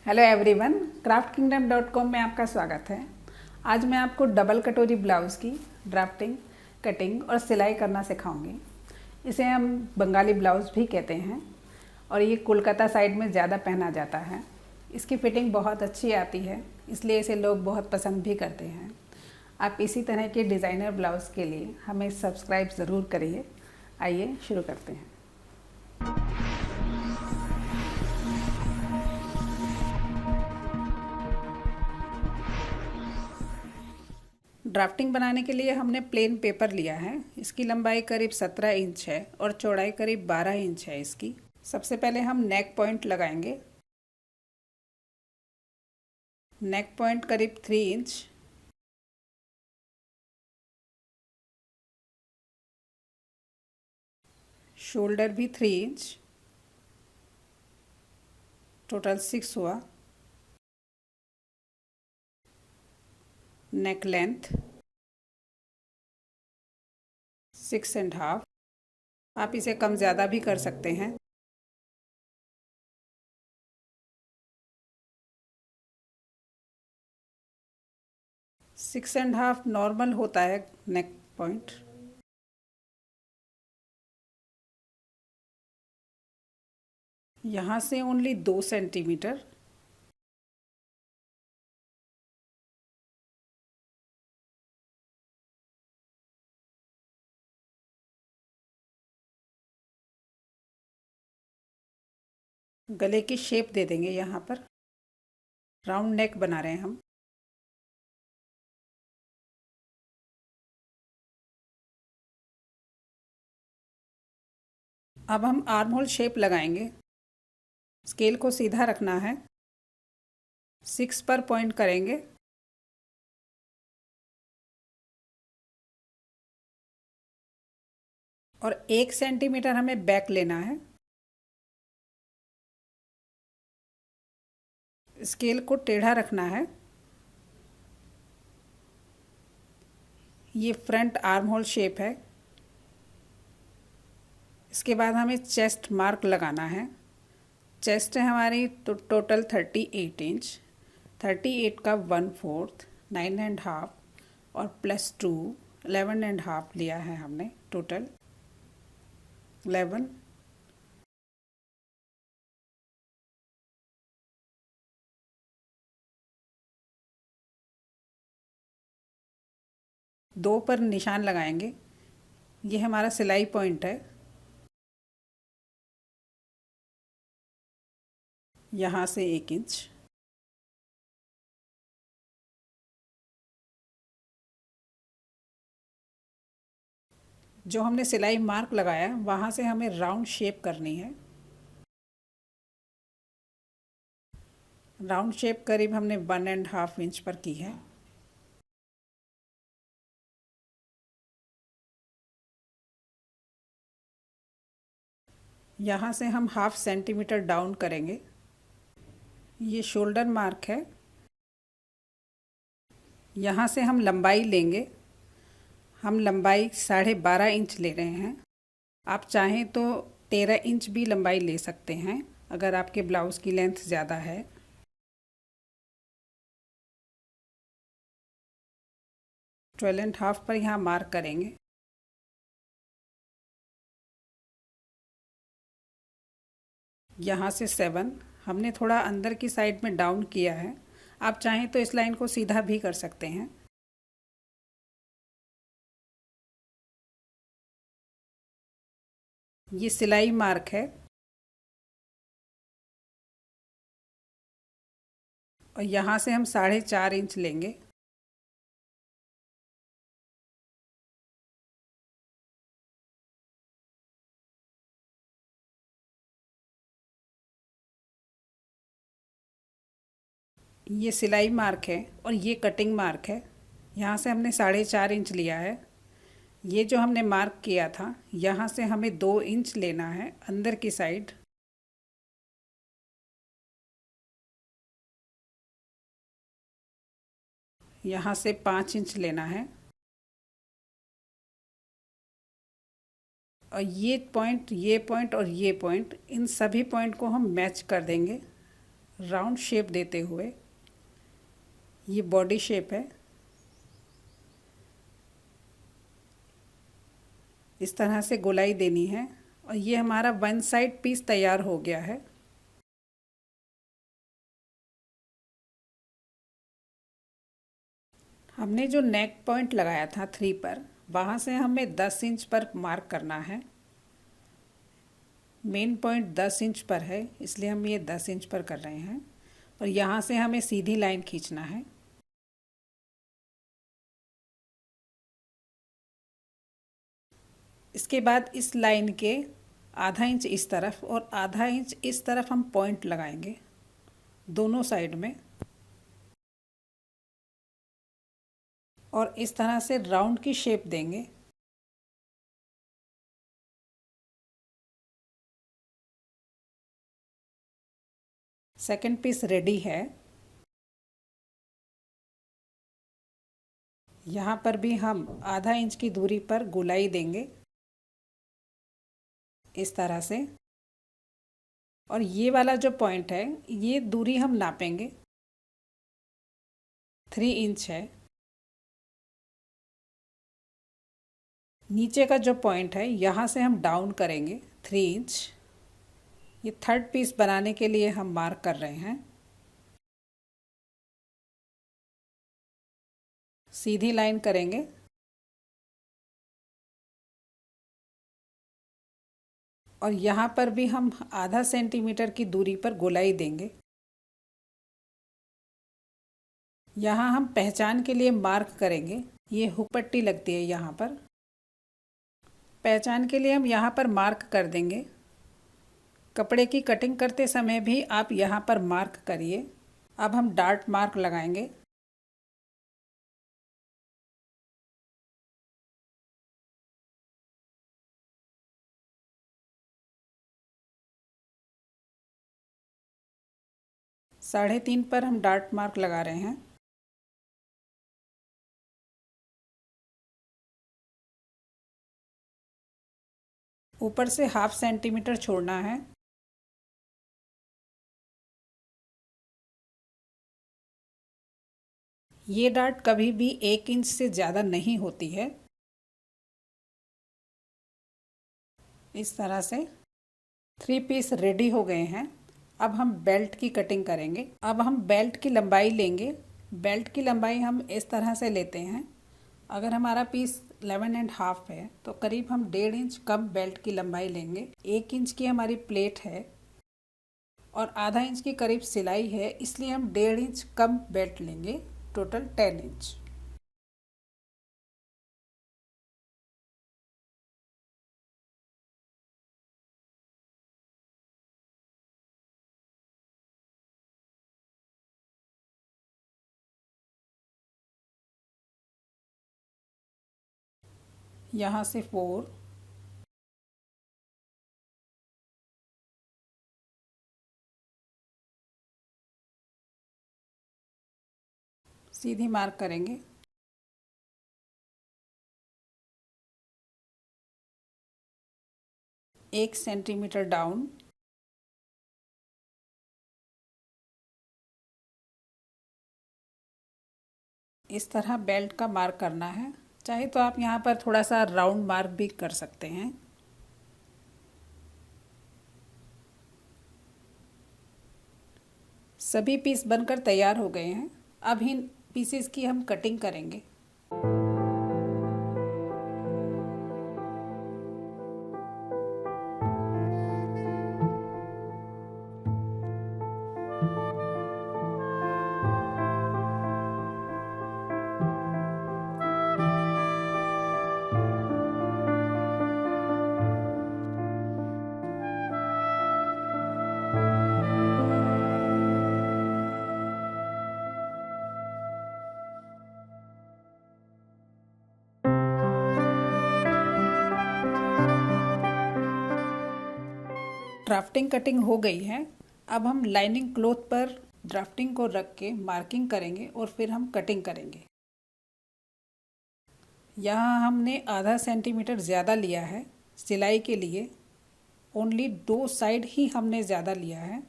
Hello everyone, craftkingdom.com में आपका स्वागत है। आज मैं आपको डबल कटोरी ब्लाउज़ की ड्राफ्टिंग, कटिंग और सिलाई करना सिखाऊंगी। इसे हम बंगाली ब्लाउज़ भी कहते हैं और ये कोलकाता साइड में ज़्यादा पहना जाता है। इसकी फिटिंग बहुत अच्छी आती है, इसलिए इसे लोग बहुत पसंद भी करते हैं। आप इसी तरह के डिज़ाइनर ब्लाउज़ के लिए हमें सब्सक्राइब ज़रूर करिए। आइए शुरू करते हैं। ड्राफ्टिंग बनाने के लिए हमने प्लेन पेपर लिया है। इसकी लंबाई करीब 17 इंच है और चौड़ाई करीब 12 इंच है इसकी। सबसे पहले हम नेक पॉइंट लगाएंगे। नेक पॉइंट करीब 3 इंच। शोल्डर भी 3 इंच। टोटल 6 हुआ। नेक लेंथ 6.5। आप इसे कम ज़्यादा भी कर सकते हैं। सिक्स एंड हाफ नॉर्मल होता है नेक पॉइंट। यहाँ से ओनली 2 सेंटीमीटर। गले की शेप दे देंगे। यहाँ पर राउंड नेक बना रहे हैं हम। अब हम आर्म होल शेप लगाएंगे। स्केल को सीधा रखना है। 6 पर पॉइंट करेंगे और 1 सेंटीमीटर हमें बैक लेना है। स्केल को टेढ़ा रखना है। ये फ्रंट आर्म होल शेप है। इसके बाद हमें चेस्ट मार्क लगाना है। चेस्ट है हमारी तो टोटल 38 इंच। 38 का 1/4 9.5 और +2 11.5 लिया है हमने। टोटल 11। दो पर निशान लगाएंगे। ये हमारा सिलाई पॉइंट है। यहाँ से 1 इंच। जो हमने सिलाई मार्क लगाया वहाँ से हमें राउंड शेप करनी है। राउंड शेप करीब हमने 1.5 इंच पर की है। यहाँ से हम 1/2 सेंटीमीटर डाउन करेंगे। ये शोल्डर मार्क है। यहाँ से हम लंबाई लेंगे। हम लंबाई 12.5 इंच ले रहे हैं। आप चाहें तो 13 इंच भी लंबाई ले सकते हैं अगर आपके ब्लाउज़ की लेंथ ज़्यादा है। ट्वेल्व एंड हाफ पर यहाँ मार्क करेंगे। यहाँ से 7 हमने थोड़ा अंदर की साइड में डाउन किया है। आप चाहें तो इस लाइन को सीधा भी कर सकते हैं। ये सिलाई मार्क है और यहाँ से हम 4.5 इंच लेंगे। ये सिलाई मार्क है और ये कटिंग मार्क है। यहाँ से हमने 4.5 इंच लिया है। ये जो हमने मार्क किया था यहाँ से हमें 2 इंच लेना है अंदर की साइड। यहाँ से 5 इंच लेना है और ये पॉइंट और ये पॉइंट इन सभी पॉइंट को हम मैच कर देंगे राउंड शेप देते हुए, ये बॉडी शेप है, इस तरह से गोलाई देनी है और ये हमारा वन साइड पीस तैयार हो गया है। हमने जो नेक पॉइंट लगाया था 3 पर, वहाँ से हमें 10 इंच पर मार्क करना है। मेन पॉइंट 10 इंच पर है, इसलिए हम ये 10 इंच पर कर रहे हैं और यहाँ से हमें सीधी लाइन खींचना है। इसके बाद इस लाइन के आधा इंच इस तरफ और आधा इंच इस तरफ हम पॉइंट लगाएंगे दोनों साइड में, और इस तरह से राउंड की शेप देंगे। सेकंड पीस रेडी है। यहाँ पर भी हम आधा इंच की दूरी पर गोलाई देंगे इस तरह से, और ये वाला जो पॉइंट है ये दूरी हम नापेंगे, 3 इंच है। नीचे का जो पॉइंट है यहाँ से हम डाउन करेंगे 3 इंच। ये थर्ड पीस बनाने के लिए हम मार्क कर रहे हैं। सीधी लाइन करेंगे और यहाँ पर भी हम आधा सेंटीमीटर की दूरी पर गोलाई देंगे। यहाँ हम पहचान के लिए मार्क करेंगे, ये हुक पट्टी लगती है यहाँ पर। पहचान के लिए हम यहाँ पर मार्क कर देंगे। कपड़े की कटिंग करते समय भी आप यहाँ पर मार्क करिए। अब हम डार्ट मार्क लगाएंगे। साढ़े 3 पर हम डार्ट मार्क लगा रहे हैं। ऊपर से 1/2 सेंटीमीटर छोड़ना है। ये डार्ट कभी भी 1 इंच से ज़्यादा नहीं होती है। इस तरह से 3 पीस रेडी हो गए हैं। अब हम बेल्ट की कटिंग करेंगे। अब हम बेल्ट की लंबाई लेंगे। बेल्ट की लंबाई हम इस तरह से लेते हैं। अगर हमारा पीस 11.5 है तो करीब हम 1.5 इंच कम बेल्ट की लंबाई लेंगे। 1 इंच की हमारी प्लेट है और आधा इंच की करीब सिलाई है, इसलिए हम 1.5 इंच कम बेल्ट लेंगे, टोटल 10 इंच। यहाँ से 4, सीधी मार्क करेंगे। एक सेंटीमीटर डाउन, इस तरह बेल्ट का मार्क करना है। चाहे तो आप यहाँ पर थोड़ा सा राउंड मार्क भी कर सकते हैं। सभी पीस बनकर तैयार हो गए हैं। अब इन पीसेस की हम कटिंग करेंगे। ड्राफ्टिंग कटिंग हो गई है। अब हम लाइनिंग क्लॉथ पर ड्राफ्टिंग को रख के मार्किंग करेंगे और फिर हम कटिंग करेंगे। यहाँ हमने आधा सेंटीमीटर ज़्यादा लिया है सिलाई के लिए, ओनली 2 साइड ही हमने ज़्यादा लिया है।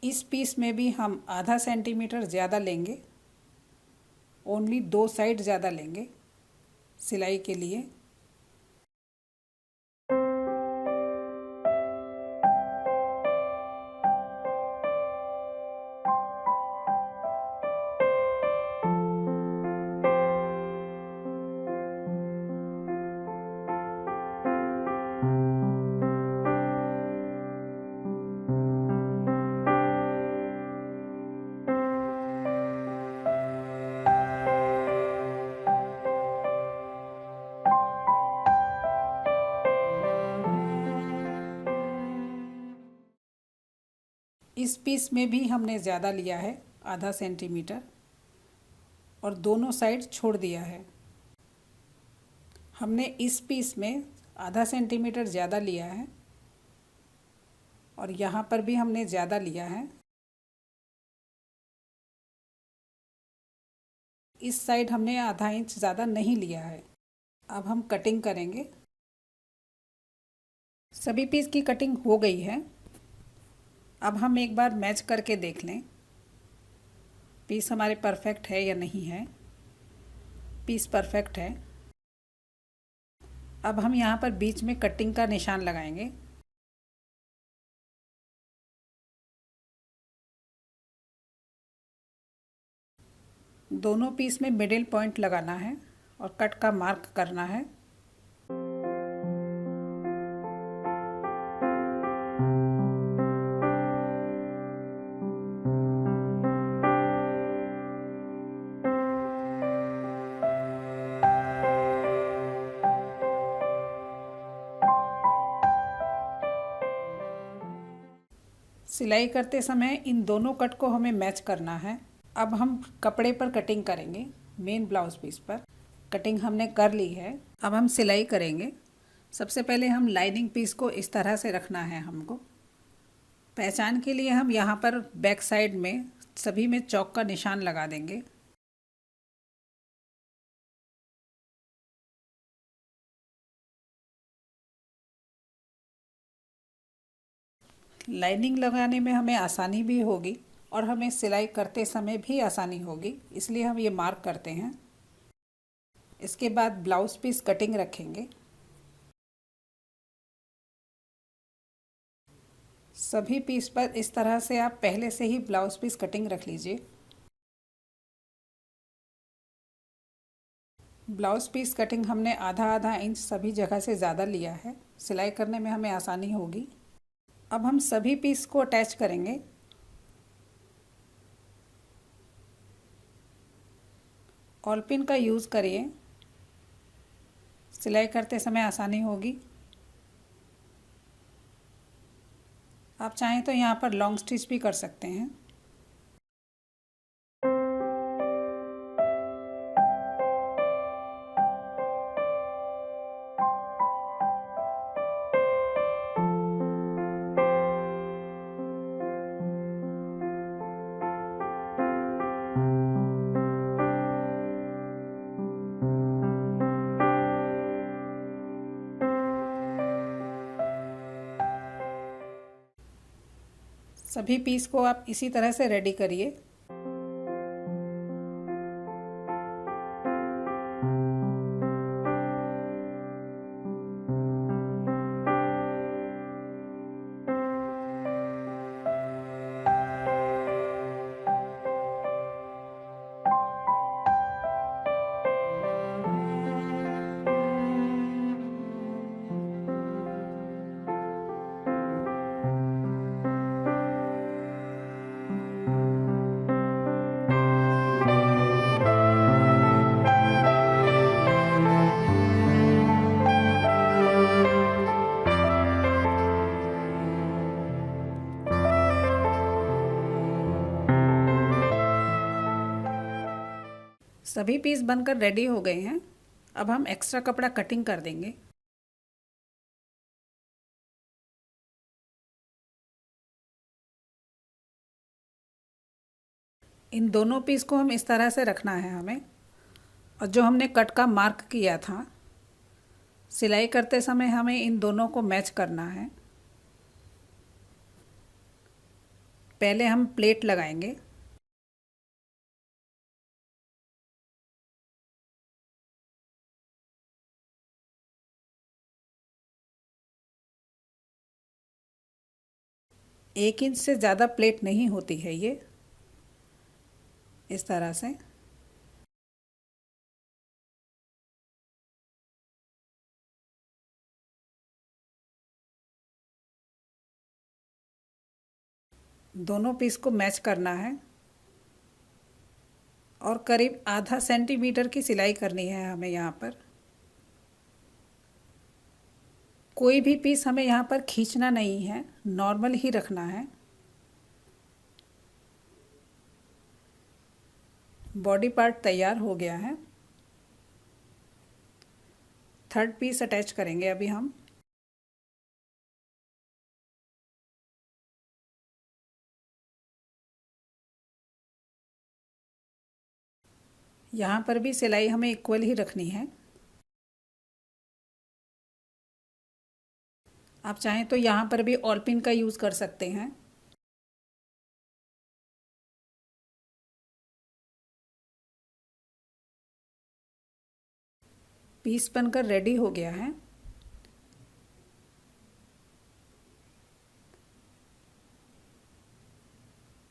इस पीस में भी हम आधा सेंटीमीटर ज़्यादा लेंगे, ओनली 2 साइड ज़्यादा लेंगे सिलाई के लिए। इस पीस में भी हमने ज़्यादा लिया है, आधा सेंटीमीटर, और दोनों साइड छोड़ दिया है। हमने इस पीस में आधा सेंटीमीटर ज़्यादा लिया है और यहाँ पर भी हमने ज़्यादा लिया है। इस साइड हमने आधा इंच ज़्यादा नहीं लिया है। अब हम कटिंग करेंगे। सभी पीस की कटिंग हो गई है। अब हम एक बार मैच करके देख लें पीस हमारे परफेक्ट है या नहीं है। पीस परफेक्ट है। अब हम यहाँ पर बीच में कटिंग का निशान लगाएंगे। दोनों पीस में मिडिल पॉइंट लगाना है और कट का मार्क करना है। सिलाई करते समय इन दोनों कट को हमें मैच करना है। अब हम कपड़े पर कटिंग करेंगे। मेन ब्लाउज पीस पर कटिंग हमने कर ली है। अब हम सिलाई करेंगे। सबसे पहले हम लाइनिंग पीस को इस तरह से रखना है। हमको पहचान के लिए हम यहाँ पर बैक साइड में सभी में चौक का निशान लगा देंगे। लाइनिंग लगाने में हमें आसानी भी होगी और हमें सिलाई करते समय भी आसानी होगी, इसलिए हम ये मार्क करते हैं। इसके बाद ब्लाउज पीस कटिंग रखेंगे। सभी पीस पर इस तरह से आप पहले से ही ब्लाउज पीस कटिंग रख लीजिए। ब्लाउज पीस कटिंग हमने आधा आधा इंच सभी जगह से ज़्यादा लिया है। सिलाई करने में हमें आसानी होगी। अब हम सभी पीस को अटैच करेंगे। ऑल पिन का यूज़ करिए, सिलाई करते समय आसानी होगी। आप चाहें तो यहाँ पर लॉन्ग स्टिच भी कर सकते हैं। सभी पीस को आप इसी तरह से रेडी करिए। सभी पीस बनकर रेडी हो गए हैं। अब हम एक्स्ट्रा कपड़ा कटिंग कर देंगे। इन दोनों पीस को हम इस तरह से रखना है हमें, और जो हमने कट का मार्क किया था सिलाई करते समय हमें इन दोनों को मैच करना है। पहले हम प्लेट लगाएंगे। एक इंच से ज़्यादा प्लेट नहीं होती है ये, इस तरह से। दोनों पीस को मैच करना है और करीब आधा सेंटीमीटर की सिलाई करनी है हमें यहाँ पर। कोई भी पीस हमें यहाँ पर खींचना नहीं है, नॉर्मल ही रखना है। बॉडी पार्ट तैयार हो गया है। थर्ड पीस अटैच करेंगे अभी हम। यहाँ पर भी सिलाई हमें इक्वल ही रखनी है। आप चाहें तो यहाँ पर भी ऑल पिन का यूज़ कर सकते हैं। पीस बनकर रेडी हो गया है।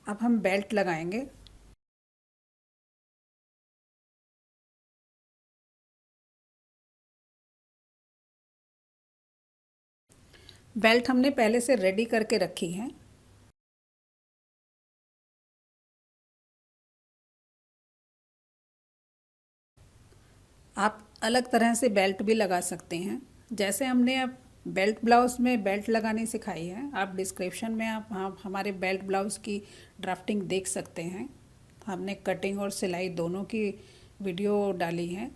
अब हम बेल्ट लगाएंगे। बेल्ट हमने पहले से रेडी करके रखी है। आप अलग तरह से बेल्ट भी लगा सकते हैं। जैसे हमने अब बेल्ट ब्लाउज़ में बेल्ट लगानी सिखाई है, आप डिस्क्रिप्शन में आप हमारे बेल्ट ब्लाउज़ की ड्राफ्टिंग देख सकते हैं। हमने कटिंग और सिलाई दोनों की वीडियो डाली है।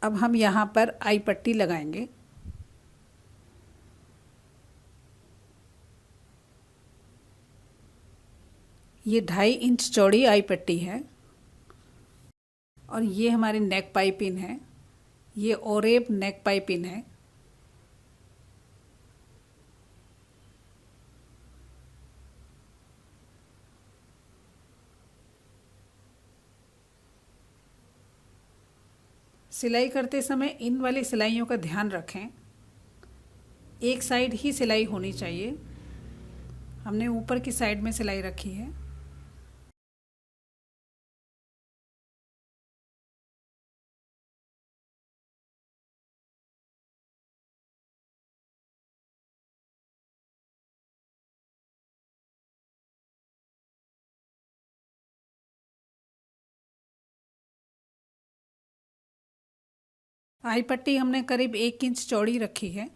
अब हम यहाँ पर आई पट्टी लगाएंगे। ये 2.5 इंच चौड़ी आई पट्टी है और ये हमारी नेक पाइपिंग है। ये ओरेब नेक पाइपिंग है। सिलाई करते समय इन वाली सिलाइयों का ध्यान रखें, एक साइड ही सिलाई होनी चाहिए। हमने ऊपर की साइड में सिलाई रखी है। आई पट्टी हमने करीब 1 इंच चौड़ी रखी है।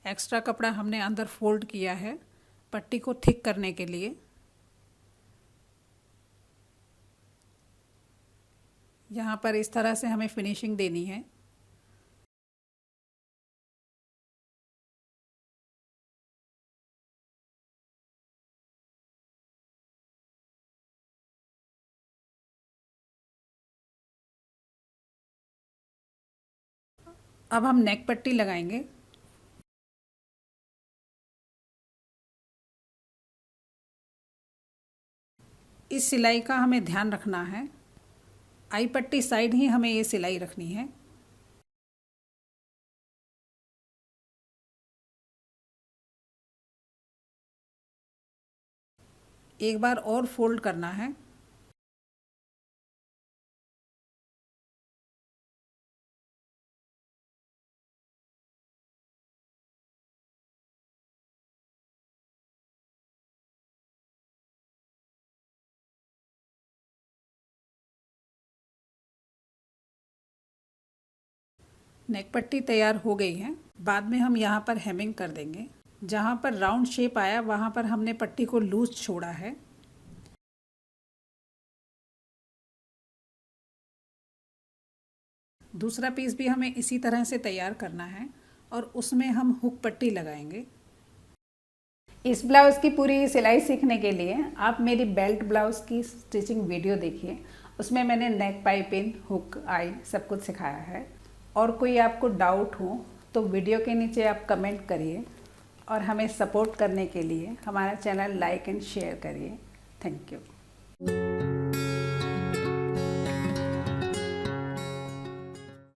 एक्स्ट्रा कपड़ा हमने अंदर फोल्ड किया है पट्टी को थिक करने के लिए। यहाँ पर इस तरह से हमें फिनिशिंग देनी है। अब हम नेक पट्टी लगाएंगे। इस सिलाई का हमें ध्यान रखना है, आई पट्टी साइड ही हमें ये सिलाई रखनी है। एक बार और फोल्ड करना है। नेक पट्टी तैयार हो गई है। बाद में हम यहाँ पर हेमिंग कर देंगे। जहाँ पर राउंड शेप आया वहाँ पर हमने पट्टी को लूज छोड़ा है। दूसरा पीस भी हमें इसी तरह से तैयार करना है और उसमें हम हुक पट्टी लगाएंगे। इस ब्लाउज़ की पूरी सिलाई सीखने के लिए आप मेरी बेल्ट ब्लाउज़ की स्टिचिंग वीडियो देखिए। उसमें मैंने नेक पाइपिंग, हुक, आई सब कुछ सिखाया है। और कोई आपको डाउट हो तो वीडियो के नीचे आप कमेंट करिए। और हमें सपोर्ट करने के लिए हमारा चैनल लाइक एंड शेयर करिए। Thank you.